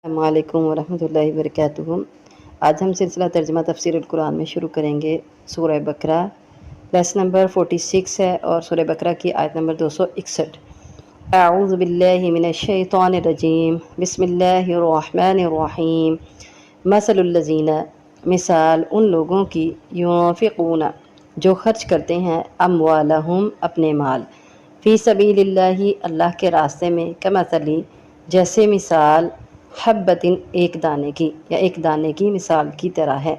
السلام علیکم ورحمۃ اللہ وبرکاتہ۔ آج ہم سلسلہ ترجمہ تفسیر القرآن میں شروع کریں گے۔ سورہ بقرہ لیسن نمبر 46 ہے اور سورہ بقرہ کی آیت نمبر 261۔ اعوذ باللہ من الشیطان الرجیم، بسم اللہ الرحمن الرحیم۔ مثل الذین، مثال ان لوگوں کی، ينفقون جو خرچ کرتے ہیں، اموالہم اپنے مال، فی سبیل اللہ اللہ کے راستے میں، کمثلی جیسے مثال، حبتن ایک دانے کی یا ایک دانے کی مثال کی طرح ہے،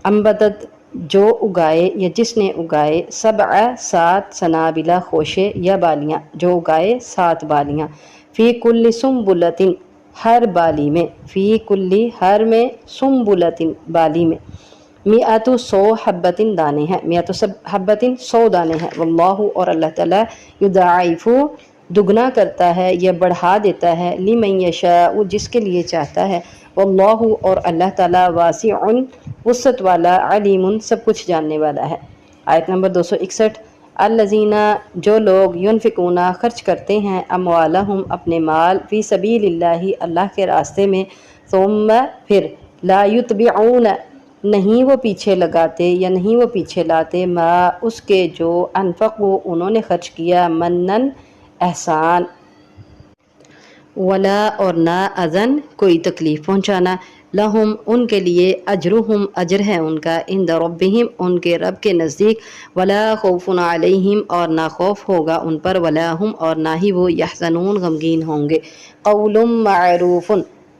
انبتت جو اگائے یا جس نے اگائے، سبع سات سنابلہ خوشے یا بالیاں، جو اگائے 7 بالیاں، فی کل سنبلتن ہر بالی میں، فی کلی ہر میں، سنبلتن بالی میں، میعت 100 حبتن دانے ہیں، میعت حبتن 100 دانے ہیں، واللہ اور اللہ تعالیٰ، یضاعف دگنا کرتا ہے یا بڑھا دیتا ہے، لمن یشاء جس کے لیے چاہتا ہے، واللہ اور اللہ تعالیٰ، واسع وسعت والا، علیم سب کچھ جاننے والا ہے۔ آیت نمبر 261۔ الذین جو لوگ، ينفقون خرچ کرتے ہیں، اموالہم اپنے مال، فی سبیل اللہ اللہ کے راستے میں، ثم پھر، لا یتبعون نہیں وہ پیچھے لگاتے یا نہیں وہ پیچھے لاتے، ما اس کے جو، انفقوا انہوں نے خرچ کیا، منن احسان، ولا اور نہ اذن کوئی تکلیف پہنچانا، لہم ان کے لیے، اجرہم اجر ہے ان کا، عند ربہم ان کے رب کے نزدیک، ولا خوف علیہم اور نہ خوف ہوگا ان پر، ولا ہم اور نہ ہی وہ، یحزنون غمگین ہوں گے۔ قول معروف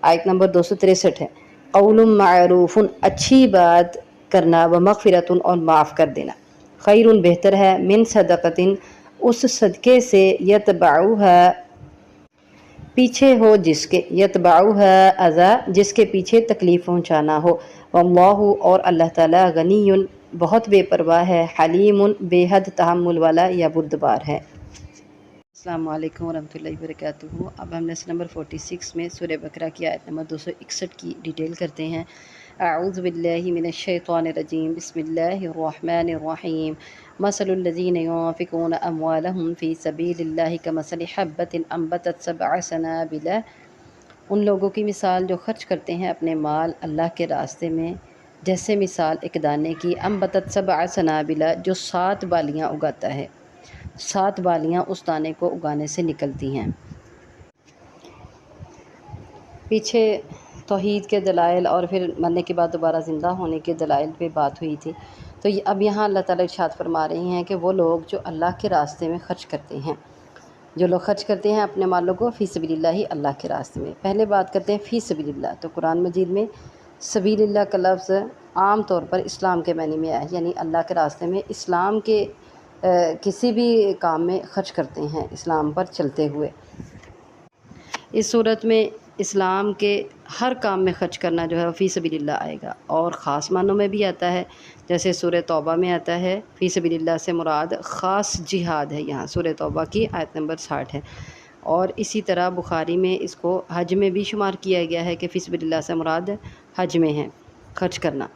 آیت نمبر 263 ہے۔ قول معروف اچھی بات کرنا، ومغفرۃ اور معاف کر دینا، خیر بہتر ہے، من صدقۃ اس صدقے سے، یتبعوہا پیچھے ہو جس کے، یتبعوہا اذی جس کے پیچھے تکلیف پہنچانا ہو، واللہ اور اللہ تعالیٰ، غنی بہت بے پرواہ ہے، حلیم بے حد تحمل والا یا بردبار ہے۔ السلام علیکم ورحمۃ اللہ وبرکاتہ۔ اب ہم لیسن نمبر 46 میں سورہ بقرہ کی آیت نمبر 261 کی ڈیٹیل کرتے ہیں۔ اعوذ باللہ من الشیطان الرجیم، بسم اللہ الرحمن الرحیم۔ مثل الذین ينفقون اموالہم فی سبیل اللہ کمثل حبۃ انبتت 7 سنابل ان لوگوں کی مثال جو خرچ کرتے ہیں اپنے مال اللہ کے راستے میں، جیسے مثال ایک دانے کی، انبتت 7 سنابل جو 7 بالیاں اگاتا ہے، 7 بالیاں اس دانے کو اگانے سے نکلتی ہیں۔ پیچھے توحید کے دلائل اور پھر مرنے کے بعد دوبارہ زندہ ہونے کے دلائل پہ بات ہوئی تھی، تو اب یہاں اللہ تعالیٰ ارشاد فرما رہے ہیں کہ وہ لوگ جو اللہ کے راستے میں خرچ کرتے ہیں، جو لوگ خرچ کرتے ہیں اپنے مالوں کو، فی سبیل اللہ اللہ کے راستے میں۔ پہلے بات کرتے ہیں فی سبیل اللہ، تو قرآن مجید میں سبیل اللہ کا لفظ عام طور پر اسلام کے معنی میں آیا ہے، یعنی اللہ کے راستے میں، اسلام کے کسی بھی کام میں خرچ کرتے ہیں، اسلام پر چلتے ہوئے۔ اس صورت میں اسلام کے ہر کام میں خرچ کرنا جو ہے فی سبیل اللہ آئے گا، اور خاص معنوں میں بھی آتا ہے، جیسے سورہ توبہ میں آتا ہے، فی سبیل اللہ سے مراد خاص جہاد ہے، یہاں سورہ توبہ کی آیت نمبر 60 ہے، اور اسی طرح بخاری میں اس کو حج میں بھی شمار کیا گیا ہے کہ فی سبیل اللہ سے مراد حج میں ہے خرچ کرنا۔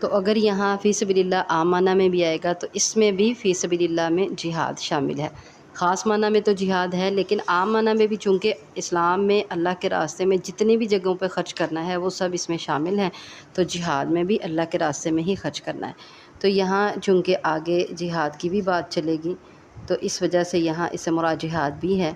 تو اگر یہاں فی سبیل اللہ عام معنی میں بھی آئے گا تو اس میں بھی فی سبیل اللہ میں جہاد شامل ہے۔ خاص معنی میں تو جہاد ہے، لیکن عام معنی میں بھی چونکہ اسلام میں اللہ کے راستے میں جتنی بھی جگہوں پہ خرچ کرنا ہے وہ سب اس میں شامل ہیں، تو جہاد میں بھی اللہ کے راستے میں ہی خرچ کرنا ہے۔ تو یہاں چونکہ آگے جہاد کی بھی بات چلے گی، تو اس وجہ سے یہاں اس سے مراد جہاد بھی ہے،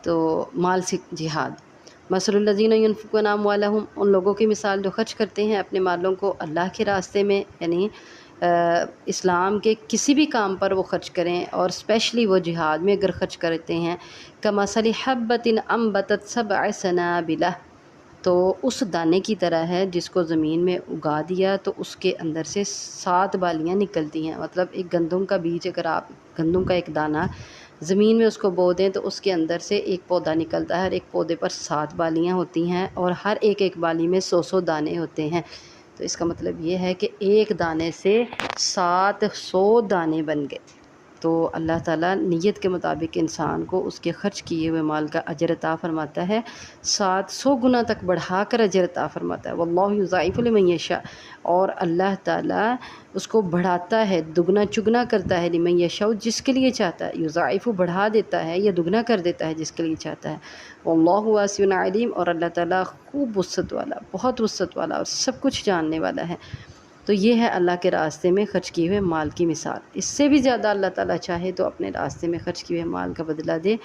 تو مال سے جہاد۔ مثل الذین ينفقون اموالہم ان لوگوں کی مثال جو خرچ کرتے ہیں اپنے مالوں کو اللہ کے راستے میں، یعنی اسلام کے کسی بھی کام پر وہ خرچ کریں، اور اسپیشلی وہ جہاد میں اگر خرچ کرتے ہیں، کمثل حبۃ انبتت 7 سنابل تو اس دانے کی طرح ہے جس کو زمین میں اگا دیا تو اس کے اندر سے 7 بالیاں نکلتی ہیں۔ مطلب ایک گندم کا بیج، اگر آپ گندم کا ایک دانہ زمین میں اس کو بو دیں تو اس کے اندر سے ایک پودا نکلتا ہے، ہر ایک پودے پر 7 بالیاں ہوتی ہیں، اور ہر ایک بالی میں 100 دانے ہوتے ہیں۔ تو اس کا مطلب یہ ہے کہ ایک دانے سے 700 دانے بن گئے۔ تو اللہ تعالیٰ نیت کے مطابق انسان کو اس کے خرچ کیے ہوئے مال کا اجر عطا فرماتا ہے، 700 گنا تک بڑھا کر اجر عطا فرماتا ہے۔ واللہ یضاعف لمن یشاء، اور اللہ تعالیٰ اس کو بڑھاتا ہے، دگنا چگنا کرتا ہے، لمن یشاء جس کے لیے چاہتا ہے، یضاعف بڑھا دیتا ہے یا دگنا کر دیتا ہے جس کے لیے چاہتا ہے۔ واللہ واسع علیم، اور اللہ تعالیٰ خوب وسعت والا، بہت وسعت والا اور سب کچھ جاننے والا ہے۔ تو یہ ہے اللہ کے راستے میں خرچ کیے ہوئے مال کی مثال۔ اس سے بھی زیادہ اللہ تعالیٰ چاہے تو اپنے راستے میں خرچ کیے ہوئے مال کا بدلہ دے،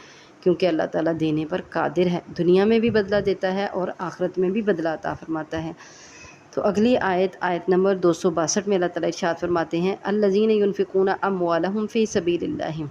کیونکہ اللہ تعالیٰ دینے پر قادر ہے، دنیا میں بھی بدلہ دیتا ہے اور آخرت میں بھی بدلہ عطا فرماتا ہے۔ تو اگلی آیت نمبر 262 میں اللہ تعالیٰ ارشاد فرماتے ہیں، الذین ینفقون اموالہم فی سبیل اللہ،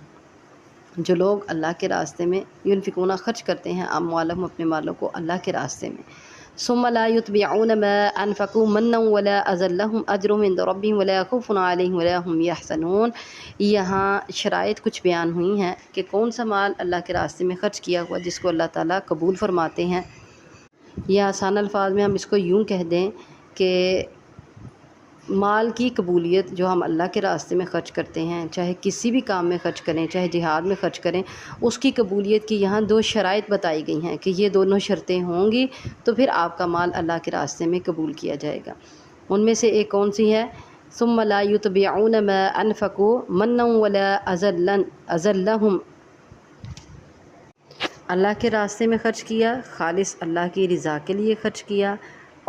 جو لوگ اللہ کے راستے میں ینفقون خرچ کرتے ہیں، اموالہم اپنے مالوں کو اللہ کے راستے میں، ثم لا يتبعون ما انفقوا منا ولا اذى لهم اجرهم عند ربهم ولا خوف عليهم ولا هم يحزنون۔ یہاں شرائط کچھ بیان ہوئی ہیں کہ کون سا مال اللہ کے راستے میں خرچ کیا ہوا جس کو اللہ تعالیٰ قبول فرماتے ہیں، یا آسان الفاظ میں ہم اس کو یوں کہہ دیں کہ مال کی قبولیت جو ہم اللہ کے راستے میں خرچ کرتے ہیں، چاہے کسی بھی کام میں خرچ کریں، چاہے جہاد میں خرچ کریں، اس کی قبولیت کی یہاں 2 شرائط بتائی گئی ہیں کہ یہ دونوں شرطیں ہوں گی تو پھر آپ کا مال اللہ کے راستے میں قبول کیا جائے گا۔ ان میں سے ایک کون سی ہے؟ ثم لا يتبعون ما انفقوا منا ولا اذى لهم، اللہ کے راستے میں خرچ کیا، خالص اللہ کی رضا کے لیے خرچ کیا،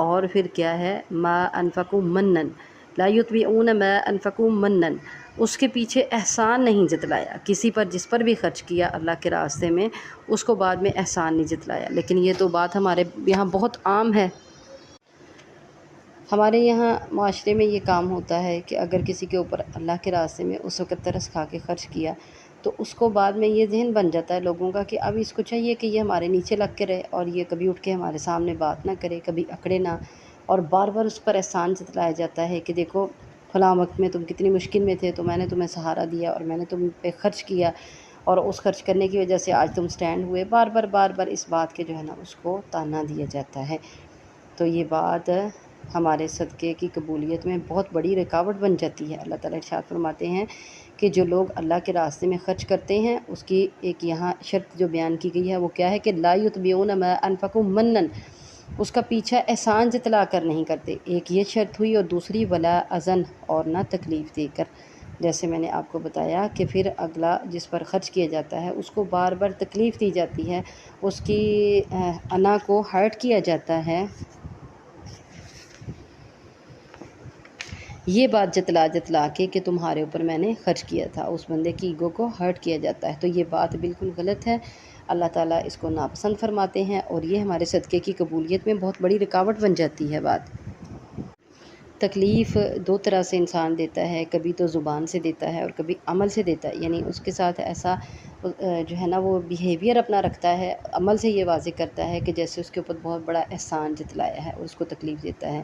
اور پھر کیا ہے؟ ما انفقوا منن، لا یتبعون ما انفقوا منن، اس کے پیچھے احسان نہیں جتلایا کسی پر، جس پر بھی خرچ کیا اللہ کے راستے میں اس کو بعد میں احسان نہیں جتلایا۔ لیکن یہ تو بات ہمارے یہاں بہت عام ہے، ہمارے یہاں معاشرے میں یہ کام ہوتا ہے کہ اگر کسی کے اوپر اللہ کے راستے میں اس وقت ترس کھا کے خرچ کیا تو اس کو بعد میں یہ ذہن بن جاتا ہے لوگوں کا کہ اب اس کو چاہیے کہ یہ ہمارے نیچے لگ کے رہے اور یہ کبھی اٹھ کے ہمارے سامنے بات نہ کرے، کبھی اکڑے نہ، اور بار بار اس پر احسان جتلایا جاتا ہے کہ دیکھو فلاں وقت میں تم کتنی مشکل میں تھے تو میں نے تمہیں سہارا دیا اور میں نے تم پہ خرچ کیا، اور اس خرچ کرنے کی وجہ سے آج تم سٹینڈ ہوئے، بار بار اس بات کے جو ہے نا اس کو تانا دیا جاتا ہے۔ تو یہ بات ہمارے صدقے کی قبولیت میں بہت بڑی رکاوٹ بن جاتی ہے۔ اللہ تعالیٰ ارشاد فرماتے ہیں کہ جو لوگ اللہ کے راستے میں خرچ کرتے ہیں اس کی ایک یہاں شرط جو بیان کی گئی ہے وہ کیا ہے کہ لا یتبعون ما انفقوا منن، اس کا پیچھا احسان جتلا کر نہیں کرتے، ایک یہ شرط ہوئی، اور دوسری ولا اذن، اور نہ تکلیف دے کر۔ جیسے میں نے آپ کو بتایا کہ پھر اگلا جس پر خرچ کیا جاتا ہے اس کو بار بار تکلیف دی جاتی ہے، اس کی انا کو ہرٹ کیا جاتا ہے، یہ بات جتلا کے کہ تمہارے اوپر میں نے خرچ کیا تھا، اس بندے کی ایگو کو ہرٹ کیا جاتا ہے۔ تو یہ بات بالکل غلط ہے، اللہ تعالیٰ اس کو ناپسند فرماتے ہیں، اور یہ ہمارے صدقے کی قبولیت میں بہت بڑی رکاوٹ بن جاتی ہے۔ بات تکلیف 2 طرح سے انسان دیتا ہے، کبھی تو زبان سے دیتا ہے اور کبھی عمل سے دیتا ہے، یعنی اس کے ساتھ ایسا جو ہے نا وہ بیہیویئر اپنا رکھتا ہے، عمل سے یہ واضح کرتا ہے کہ جیسے اس کے اوپر بہت بڑا احسان جتلایا ہے اور اس کو تکلیف دیتا ہے،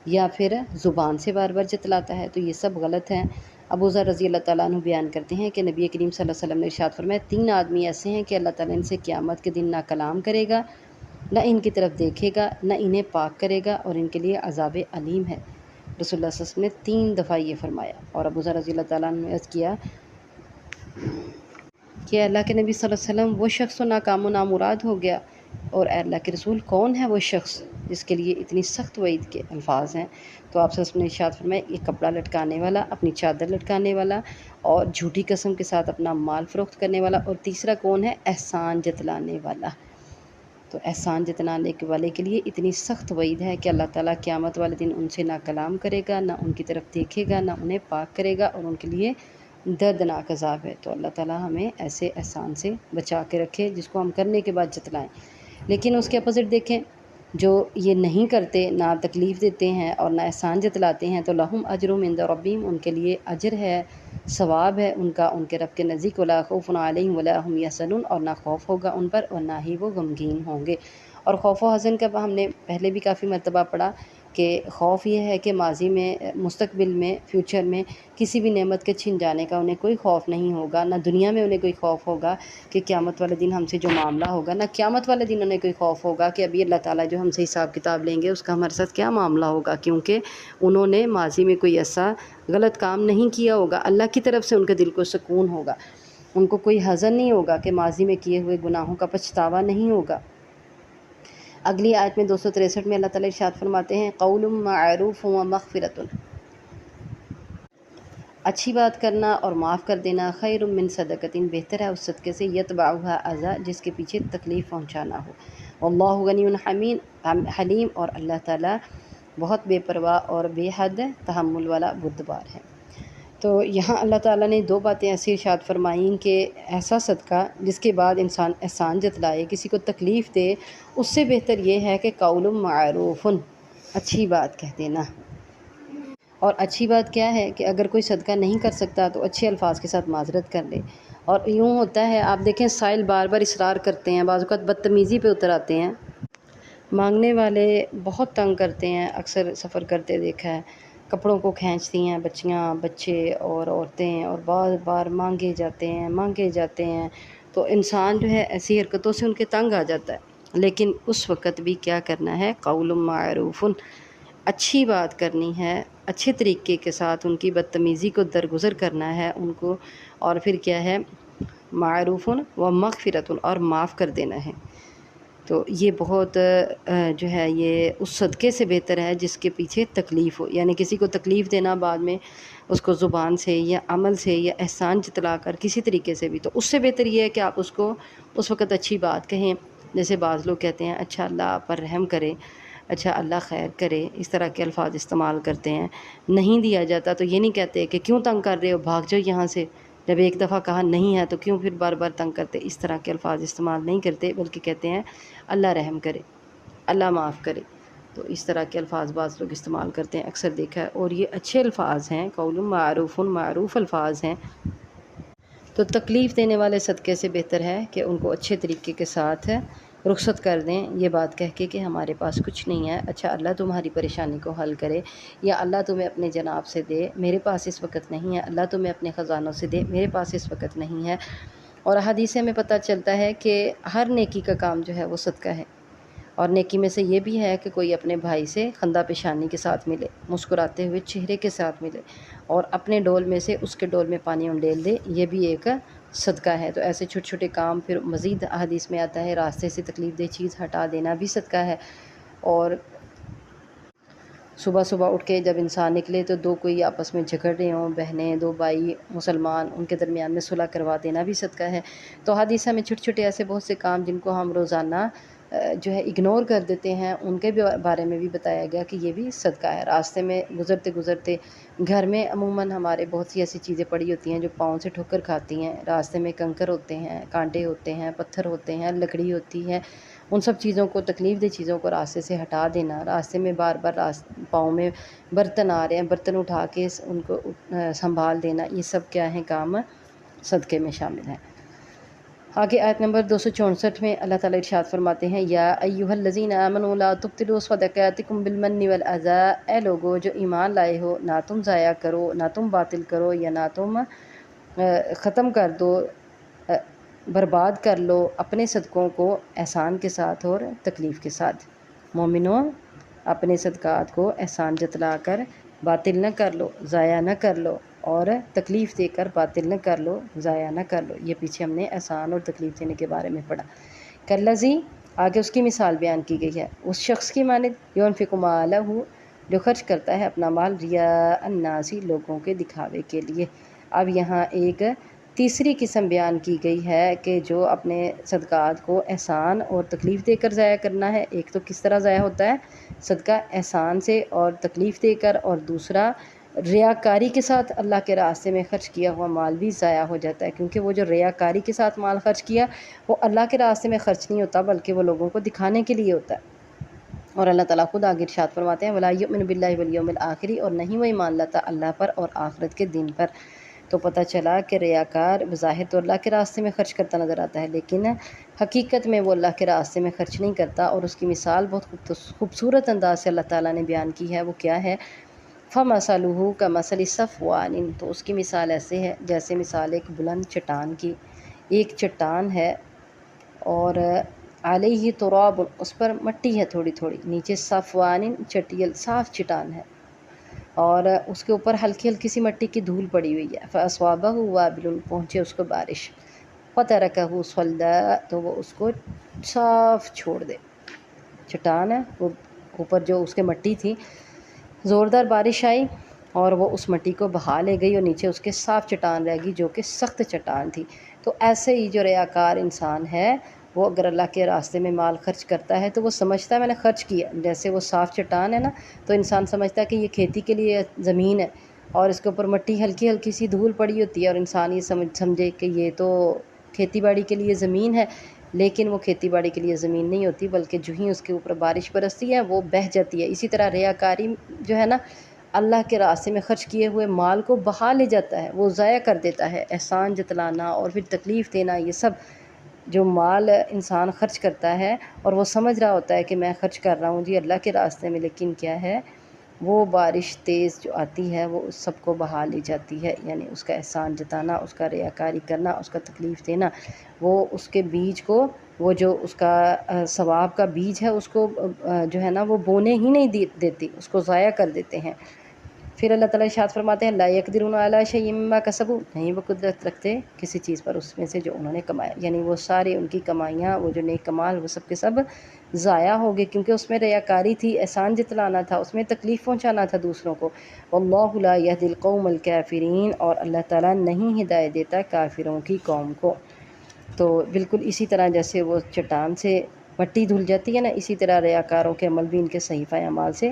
یا پھر زبان سے بار بار جتلاتا ہے۔ تو یہ سب غلط ہیں۔ ابو ذر رضی اللہ تعالیٰ عنہ بیان کرتے ہیں کہ نبی کریم صلی اللہ علیہ وسلم نے ارشاد فرمایا، 3 آدمی ایسے ہیں کہ اللہ تعالیٰ ان سے قیامت کے دن نہ کلام کرے گا، نہ ان کی طرف دیکھے گا، نہ انہیں پاک کرے گا، اور ان کے لیے عذاب علیم ہے۔ رسول اللہ صلی اللہ علیہ وسلم نے 3 دفعہ یہ فرمایا، اور ابو ذر رضی اللہ تعالیٰ عنہ نے عرض کیا کہ اللہ کے نبی صلی اللہ علیہ وسلم وہ شخص تو ناکام و نامراد ہو گیا، اور اے اللہ کے رسول کون ہے وہ شخص جس کے لیے اتنی سخت وعید کے الفاظ ہیں؟ تو آپ صلی اللہ علیہ وسلم نے ارشاد فرمایا، یہ کپڑا لٹکانے والا، اپنی چادر لٹکانے والا، اور جھوٹی قسم کے ساتھ اپنا مال فروخت کرنے والا، اور تیسرا کون ہے؟ احسان جتلانے والا۔ تو احسان جتلانے والے کے لیے اتنی سخت وعید ہے کہ اللہ تعالیٰ قیامت والے دن ان سے نہ کلام کرے گا، نہ ان کی طرف دیکھے گا، نہ انہیں پاک کرے گا، اور ان کے لیے دردناک عذاب ہے۔ تو اللہ تعالیٰ ہمیں ایسے احسان سے بچا کے رکھے جس کو ہم کرنے کے بعد جتلائیں۔ لیکن اس کے اپوزٹ دیکھیں، جو یہ نہیں کرتے، نہ تکلیف دیتے ہیں اور نہ احسان جتلاتے ہیں، تو لہم اجرہم عند ربہم، ان کے لیے اجر ہے، ثواب ہے ان کا ان کے رب کے نزدیک، ولا خوف علیہم ولا هم یحزنون، اور نہ خوف ہوگا ان پر اور نہ ہی وہ غمگین ہوں گے۔ اور خوف و حزن کا ہم نے پہلے بھی کافی مرتبہ پڑھا، کہ خوف یہ ہے کہ ماضی میں، مستقبل میں، فیوچر میں کسی بھی نعمت کے چھن جانے کا انہیں کوئی خوف نہیں ہوگا، نہ دنیا میں انہیں کوئی خوف ہوگا کہ قیامت والے دن ہم سے جو معاملہ ہوگا، نہ قیامت والے دن انہیں کوئی خوف ہوگا کہ ابھی اللہ تعالیٰ جو ہم سے حساب کتاب لیں گے اس کا ہمارے ساتھ کیا معاملہ ہوگا، کیونکہ انہوں نے ماضی میں کوئی ایسا غلط کام نہیں کیا ہوگا۔ اللہ کی طرف سے ان کے دل کو سکون ہوگا، ان کو کوئی حزن نہیں ہوگا کہ ماضی میں کیے ہوئے گناہوں کا پچھتاوا نہیں ہوگا۔ اگلی آیت میں 263 میں اللہ تعالیٰ ارشاد فرماتے ہیں قول معروف و مغفرۃ، اچھی بات کرنا اور معاف کر دینا، خیر من صدقۃ، بہتر ہے اس صدقے سے، یتبعھا اذی، جس کے پیچھے تکلیف پہنچانا ہو، واللہ غنی حلیم، اور اللہ تعالیٰ بہت بے پرواہ اور بے حد تحمل والا بردبار ہے۔ تو یہاں اللہ تعالیٰ نے دو باتیں ایسی ارشاد فرمائیں کہ ایسا صدقہ جس کے بعد انسان احسان جتلائے، کسی کو تکلیف دے، اس سے بہتر یہ ہے کہ قول معروف، اچھی بات کہہ دینا۔ اور اچھی بات کیا ہے کہ اگر کوئی صدقہ نہیں کر سکتا تو اچھے الفاظ کے ساتھ معذرت کر لے۔ اور یوں ہوتا ہے، آپ دیکھیں سائل بار بار اصرار کرتے ہیں، بعض اوقات بدتمیزی پہ اتر آتے ہیں، مانگنے والے بہت تنگ کرتے ہیں، اکثر سفر کرتے دیکھا ہے، کپڑوں کو کھینچتی ہیں بچیاں، بچے اور عورتیں، اور بار بار مانگے جاتے ہیں، تو انسان جو ہے ایسی حرکتوں سے ان کے تنگ آ جاتا ہے۔ لیکن اس وقت بھی کیا کرنا ہے، قول معروف، اچھی بات کرنی ہے، اچھے طریقے کے ساتھ ان کی بدتمیزی کو درگزر کرنا ہے ان کو، اور پھر کیا ہے، معروف و مغفرۃ، اور معاف کر دینا ہے۔ تو یہ بہت جو ہے یہ اس صدقے سے بہتر ہے جس کے پیچھے تکلیف ہو، یعنی کسی کو تکلیف دینا بعد میں اس کو زبان سے یا عمل سے یا احسان جتلا کر کسی طریقے سے بھی، تو اس سے بہتر یہ ہے کہ آپ اس کو اس وقت اچھی بات کہیں، جیسے بعض لوگ کہتے ہیں اچھا اللہ آپ پر رحم کرے، اچھا اللہ خیر کرے، اس طرح کے الفاظ استعمال کرتے ہیں۔ نہیں دیا جاتا تو یہ نہیں کہتے کہ کیوں تنگ کر رہے ہو، بھاگ جاؤ یہاں سے، جب ایک دفعہ کہا نہیں ہے تو کیوں پھر بار بار تنگ کرتے، اس طرح کے الفاظ استعمال نہیں کرتے، بلکہ کہتے ہیں اللہ رحم کرے، اللہ معاف کرے۔ تو اس طرح کے الفاظ بعض لوگ استعمال کرتے ہیں، اکثر دیکھا ہے، اور یہ اچھے الفاظ ہیں، قول معروف، معروف الفاظ ہیں۔ تو تکلیف دینے والے صدقے سے بہتر ہے کہ ان کو اچھے طریقے کے ساتھ رخصت کر دیں، یہ بات کہہ کے کہ ہمارے پاس کچھ نہیں ہے، اچھا اللہ تمہاری پریشانی کو حل کرے، یا اللہ تمہیں اپنے جناب سے دے، میرے پاس اس وقت نہیں ہے، اللہ تمہیں اپنے خزانوں سے دے، میرے پاس اس وقت نہیں ہے۔ اور حدیث میں پتہ چلتا ہے کہ ہر نیکی کا کام جو ہے وہ صدقہ ہے، اور نیکی میں سے یہ بھی ہے کہ کوئی اپنے بھائی سے خندہ پیشانی کے ساتھ ملے، مسکراتے ہوئے چہرے کے ساتھ ملے، اور اپنے ڈول میں سے اس کے ڈول میں پانی انڈیل دے، یہ بھی ایک صدقہ ہے۔ تو ایسے چھوٹے چھوٹے کام، پھر مزید احادیث میں آتا ہے راستے سے تکلیف دہ چیز ہٹا دینا بھی صدقہ ہے۔ اور صبح صبح اٹھ کے جب انسان نکلے تو دو کوئی آپس میں جھگڑ رہے ہوں، بہنیں، دو بھائی مسلمان، ان کے درمیان میں صلح کروا دینا بھی صدقہ ہے۔ تو حدیث میں چھوٹے چھوٹے ایسے بہت سے کام جن کو ہم روزانہ جو ہے اگنور کر دیتے ہیں، ان کے بارے میں بھی بتایا گیا کہ یہ بھی صدقہ ہے۔ راستے میں گزرتے گھر میں عموماً ہمارے بہت سی ایسی چیزیں پڑی ہوتی ہیں جو پاؤں سے ٹھوکر کھاتی ہیں، راستے میں کنکر ہوتے ہیں، کانٹے ہوتے ہیں، پتھر ہوتے ہیں، لکڑی ہوتی ہے، ان سب چیزوں کو، تکلیف دہ چیزوں کو راستے سے ہٹا دینا۔ راستے میں بار بار پاؤں میں برتن آ رہے ہیں، برتن اٹھا کے ان کو سنبھال دینا، یہ سب کیا ہیں، کام صدقے میں شامل ہیں۔ آگے آیت نمبر 264 میں اللہ تعالیٰ ارشاد فرماتے ہیں یا ایھا الذین آمنوا لا تبطلوا صدقاتکم بالمن والاذی، اے لوگو جو ایمان لائے ہو، نہ تم ضائع کرو، نہ تم باطل کرو، یا نہ تم ختم کر دو، برباد کر لو اپنے صدقوں کو احسان کے ساتھ اور تکلیف کے ساتھ۔ مومنوں، اپنے صدقات کو احسان جتلا کر باطل نہ کر لو، ضائع نہ کر لو، اور تکلیف دے کر باطل نہ کر لو، ضائع نہ کر لو۔ یہ پیچھے ہم نے احسان اور تکلیف دینے کے بارے میں پڑھا۔ کالذی، آگے اس کی مثال بیان کی گئی ہے، اس شخص کی مانند ينفق مالہ، جو خرچ کرتا ہے اپنا مال، رياء الناس، لوگوں کے دکھاوے کے لیے۔ اب یہاں ایک تیسری قسم بیان کی گئی ہے کہ جو اپنے صدقات کو احسان اور تکلیف دے کر ضائع کرنا ہے۔ ایک تو کس طرح ضائع ہوتا ہے، صدقہ احسان سے اور تکلیف دے کر، اور دوسرا ریاکاری کے ساتھ اللہ کے راستے میں خرچ کیا ہوا مال بھی ضائع ہو جاتا ہے، کیونکہ وہ جو ریاکاری کے ساتھ مال خرچ کیا وہ اللہ کے راستے میں خرچ نہیں ہوتا، بلکہ وہ لوگوں کو دکھانے کے لیے ہوتا ہے۔ اور اللہ تعالیٰ خود آگے ارشاد فرماتے ہیں وَلَا يُؤْمِنُ بِاللَّهِ وَالْيَوْمِ الْآخِرِ، اور نہیں وہ ایمان لاتا اللہ پر اور آخرت کے دن پر۔ تو پتہ چلا کہ ریاکار بظاہر تو اللہ کے راستے میں خرچ کرتا نظر آتا ہے، لیکن حقیقت میں وہ اللہ کے راستے میں خرچ نہیں کرتا، اور اس کی مثال بہت خوبصورت انداز سے اللہ تعالیٰ نے بیان کی ہے۔ وہ کیا ہے؟ فَمَثَلُهُ كَمَثَلِ صَفْوَانٍ، تو اس کی مثال ایسے ہے جیسے مثال ایک بلند چٹان کی۔ ایک چٹان ہے اور علیہ تراب، اس پر مٹی ہے تھوڑی تھوڑی، نیچے صفوان چٹیل صاف چٹان ہے، اور اس کے اوپر ہلکی ہلکی سی مٹی کی دھول پڑی ہوئی ہے۔ فَأَصْوَابَهُ وَابِلٌ، پہنچے اس کو بارش، فَتَرَكَهُ صَلْدًا، تو وہ اس کو صاف چھوڑ دے۔ چٹان ہے وہ، اوپر جو اس کے مٹی تھی، زوردار بارش آئی اور وہ اس مٹی کو بہا لے گئی، اور نیچے اس کے صاف چٹان رہ گئی جو کہ سخت چٹان تھی۔ تو ایسے ہی جو ریاکار انسان ہے، وہ اگر اللہ کے راستے میں مال خرچ کرتا ہے تو وہ سمجھتا ہے میں نے خرچ کیا، جیسے وہ صاف چٹان ہے نا، تو انسان سمجھتا ہے کہ یہ کھیتی کے لیے زمین ہے، اور اس کے اوپر مٹی ہلکی ہلکی سی دھول پڑی ہوتی ہے، اور انسان یہ سمجھے کہ یہ تو کھیتی باڑی کے لیے زمین ہے، لیکن وہ کھیتی باڑی کے لیے زمین نہیں ہوتی، بلکہ جو ہی اس کے اوپر بارش برستی ہے وہ بہہ جاتی ہے۔ اسی طرح ریاکاری جو ہے نا، اللہ کے راستے میں خرچ کیے ہوئے مال کو بہا لے جاتا ہے، وہ ضائع کر دیتا ہے۔ احسان جتلانا اور پھر تکلیف دینا، یہ سب جو مال انسان خرچ کرتا ہے اور وہ سمجھ رہا ہوتا ہے کہ میں خرچ کر رہا ہوں جی اللہ کے راستے میں، لیکن کیا ہے، وہ بارش تیز جو آتی ہے وہ اس سب کو بہا لے جاتی ہے۔ یعنی اس کا احسان جتانا، اس کا ریاکاری کرنا، اس کا تکلیف دینا، وہ اس کے بیج کو، وہ جو اس کا ثواب کا بیج ہے، اس کو جو ہے نا وہ بونے ہی نہیں دیتی، اس کو ضائع کر دیتے ہیں۔ پھر اللہ تعالیٰ ارشاد فرماتے ہیں لا یقدرون علی شیء مما کسبوا، نہیں وہ قدرت رکھتے کسی چیز پر اس میں سے جو انہوں نے کمایا، یعنی وہ سارے ان کی کمائیاں، وہ جو نیک کمال، وہ سب کے سب ضائع ہو گئے، کیونکہ اس میں ریاکاری تھی، احسان جتلانا تھا، اس میں تکلیف پہنچانا تھا دوسروں کو۔ واللہ لا یہدی القوم الکافرین، اور اللہ تعالیٰ نہیں ہدایت دیتا کافروں کی قوم کو۔ تو بالکل اسی طرح جیسے وہ چٹان سے مٹی دھل جاتی ہے نا، اسی طرح ریاکاروں کے عمل بھی ان کے صحیفہ اعمال سے